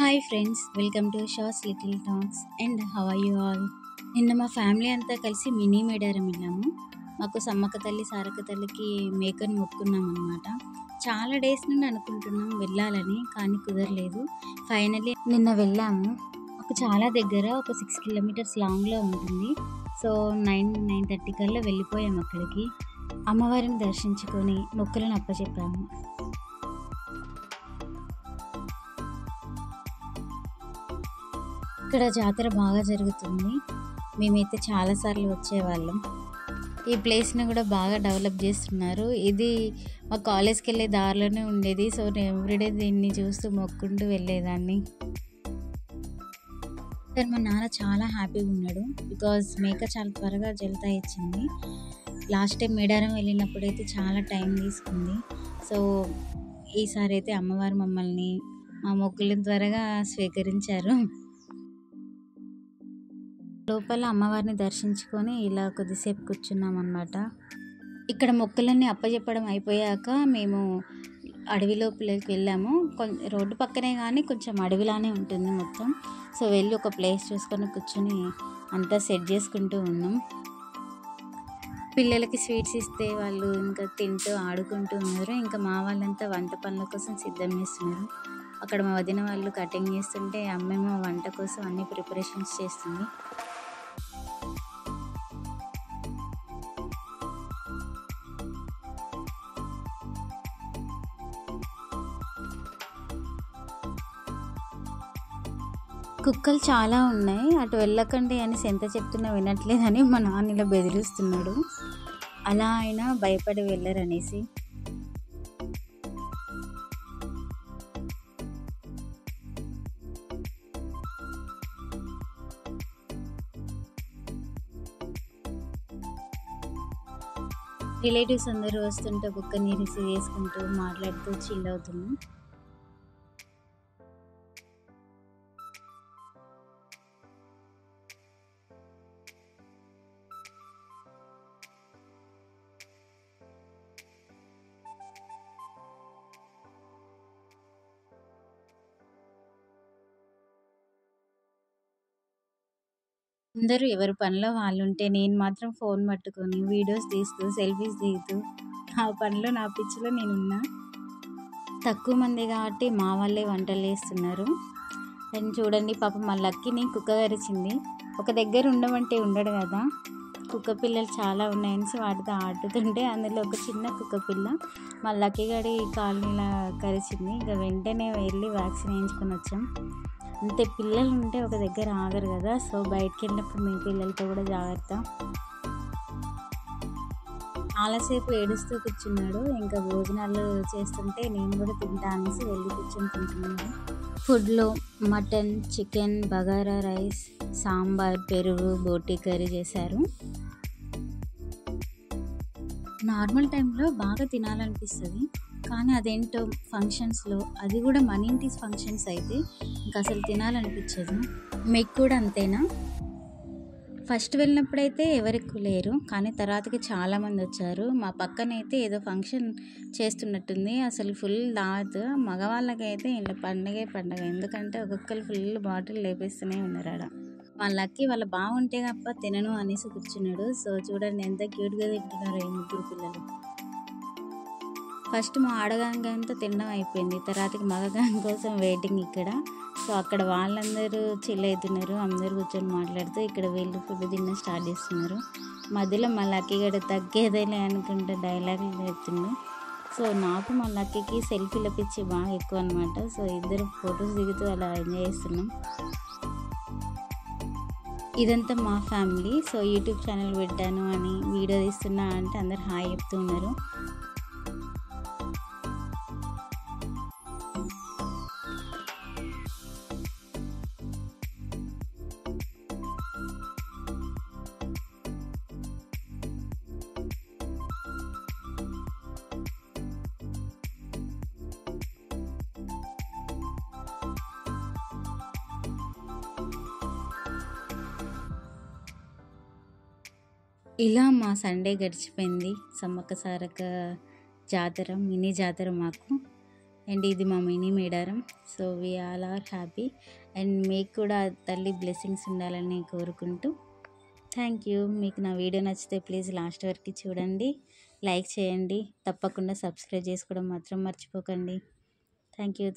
Hi friends, welcome to Sha's little talks and how are you all. నిన్న మా family అంతా కలిసి మినీ మేడారం వెళ్ళాము. మాకు సమ్మక్క తల్లి సారక్క తల్లికి మేకను మొక్కున్నాం అనమాట. చాలా డేస్ నుండి అనుకుంటున్నాం వెళ్ళాలని, కానీ కుదరలేదు. ఫైనల్లీ నిన్న వెళ్ళాము. మాకు చాలా దగ్గర, ఒక 6 కిలోమీటర్స్ లాంగ్లో ఉంటుంది. సో 9:30 కల్లా వెళ్ళిపోయాము అక్కడికి. అమ్మవారిని దర్శించుకొని మొక్కులను అప్పచెప్పాము. ఇక్కడ జాతర బాగా జరుగుతుంది. మేమైతే చాలాసార్లు వచ్చేవాళ్ళం. ఈ ప్లేస్ని కూడా బాగా డెవలప్ చేస్తున్నారు. ఇది మా కాలేజ్కి వెళ్ళే దారిలోనే ఉండేది. సో నేను ఎవ్రీడే దీన్ని చూస్తూ మొక్కుంటూ వెళ్ళేదాన్ని. కానీ మా నాన్న చాలా హ్యాపీగా ఉన్నాడు, బికాజ్ మేక చాలా త్వరగా జలతా ఇచ్చింది. లాస్ట్ టైం మేడారం వెళ్ళినప్పుడైతే చాలా టైం తీసుకుంది. సో ఈసారి అయితే అమ్మవారు మమ్మల్ని మా మొక్కులను త్వరగా స్వీకరించారు. లోపల అమ్మవారిని దర్శించుకొని ఇలా కొద్దిసేపు కూర్చున్నాం అన్నమాట. ఇక్కడ మొక్కులన్నీ అప్పచెప్పడం అయిపోయాక మేము అడవి లోపలికి వెళ్ళాము. రోడ్డు పక్కనే కానీ కొంచెం అడవిలానే ఉంటుంది మొత్తం. సో వెళ్ళి ఒక ప్లేస్ చూసుకొని కూర్చొని అంతా సెట్ చేసుకుంటూ ఉన్నాం. పిల్లలకి స్వీట్స్ ఇస్తే వాళ్ళు ఇంకా తింటూ ఆడుకుంటూ ఉన్నారు. ఇంకా మా వాళ్ళంతా వంట పనుల కోసం సిద్ధం చేస్తున్నారు. అక్కడ మా వదిన వాళ్ళు కటింగ్ చేస్తుంటే అమ్మేమో వంట కోసం అన్ని ప్రిపరేషన్స్ చేస్తుంది. కుక్కలు చాలా ఉన్నాయి, అటు వెళ్ళకండి అని ఎంత చెప్తున్నా వినట్లేదని మా నాన్న ఇలా బెదిరిస్తున్నాడు. అలా అయినా భయపడి వెళ్ళరనేసి. రిలేటివ్స్ అందరూ వస్తుంటే కుక్కని రిసీవ్ చేసుకుంటూ మాట్లాడుతూ చిల్ అవుతున్నాం. అందరూ ఎవరి పనిలో వాళ్ళు ఉంటే నేను మాత్రం ఫోన్ పట్టుకొని వీడియోస్ తీస్తూ సెల్ఫీస్ దిగుతూ ఆ పనిలో నా పిచ్చిలో నేనున్నా. తక్కువ మంది కాబట్టి మా వాళ్ళే వంటలు చేస్తున్నారు. అండ్ చూడండి, పాపం మా లక్కీని కుక్క కరిచింది. ఒక దగ్గర ఉండమంటే ఉండడు కదా, కుక్క పిల్లలు చాలా ఉన్నాయని వాటితో ఆడుతుంటే అందులో ఒక చిన్న కుక్క పిల్ల మా లక్కీ గడి కాలనీలా కరిచింది. ఇక వెంటనే వెళ్ళి వ్యాక్సిన్ వేయించుకొని వచ్చాం. అంతే, పిల్లలు ఉంటే ఒక దగ్గర ఆగరు కదా. సో బయటికి వెళ్ళినప్పుడు మీ పిల్లలతో కూడా జాగ్రత్త. చాలాసేపు ఏడుస్తూ కూర్చున్నాడు. ఇంకా భోజనాలు చేస్తుంటే నేను కూడా తింటా అనేసి వెళ్ళి కూర్చొని తింటున్నాను. ఫుడ్లో mutton, chicken, bagara rice, sambar, పెరుగు, బోటీ కర్రీ చేశారు. నార్మల్ టైంలో బాగా తినాలనిపిస్తుంది, కానీ అదేంటో ఫంక్షన్స్లో, అది కూడా మన ఇంటి ఫంక్షన్స్ అయితే ఇంకా అసలు తినాలనిపించదు. మీకు కూడా అంతేనా? ఫస్ట్ వెళ్ళినప్పుడైతే ఎవరెక్కువ లేరు, కానీ తర్వాతకి చాలామంది వచ్చారు. మా పక్కనైతే ఏదో ఫంక్షన్ చేస్తున్నట్టుంది, అసలు ఫుల్ దావత్. మగవాళ్ళకైతే ఇలా పండగే పండగ, ఎందుకంటే ఒక్కొక్కరు ఫుల్ బాటిల్ లేపేస్తూనే ఉన్నారు ఆడ. వాళ్ళకి వాళ్ళ బాగుంటే తప్ప తినను అనేసి కూర్చున్నాడు. సో చూడండి ఎంత క్యూట్గా తింటున్నారు ఈ ముగ్గురు పిల్లలు. ఫస్ట్ మా ఆడగాంగంతో తినడం అయిపోయింది, తర్వాతకి మగగాంగ కోసం వెయిటింగ్ ఇక్కడ. సో అక్కడ వాళ్ళందరూ చిల్ అవుతున్నారు, అందరూ కూర్చొని మాట్లాడుతూ ఇక్కడ వీళ్ళు ఫుడ్ తినడం స్టార్ట్ చేస్తున్నారు. మధ్యలో మా లక్కీగడ తగ్గేదేలే అనుకుంటే డైలాగులు చెప్తుండు. సో నాకు మా లక్కీకి సెల్ఫీల పిచ్చి బాగా ఎక్కువ అనమాట. సో ఇద్దరు ఫొటోస్ దిగుతూ అలా ఎంజాయ్ చేస్తున్నాం. ఇదంతా మా ఫ్యామిలీ. సో యూట్యూబ్ ఛానల్ పెట్టాను అని వీడియో తీస్తున్నా అంటే అందరు హాయ్ చెప్తూ ఉన్నారు. ఇలా మా సండే గడిచిపోయింది. సమ్మక్క సారక్క జాతర, మినీ జాతర మాకు. అండ్ ఇది మా mini Medaram. So we all are happy. And మీకు కూడా తల్లి బ్లెస్సింగ్స్ ఉండాలని కోరుకుంటూ థ్యాంక్ యూ. మీకు నా వీడియో నచ్చితే ప్లీజ్ లాస్ట్ వరకు చూడండి, లైక్ చేయండి, తప్పకుండా సబ్స్క్రైబ్ చేసుకోవడం మాత్రం మర్చిపోకండి. Thank you.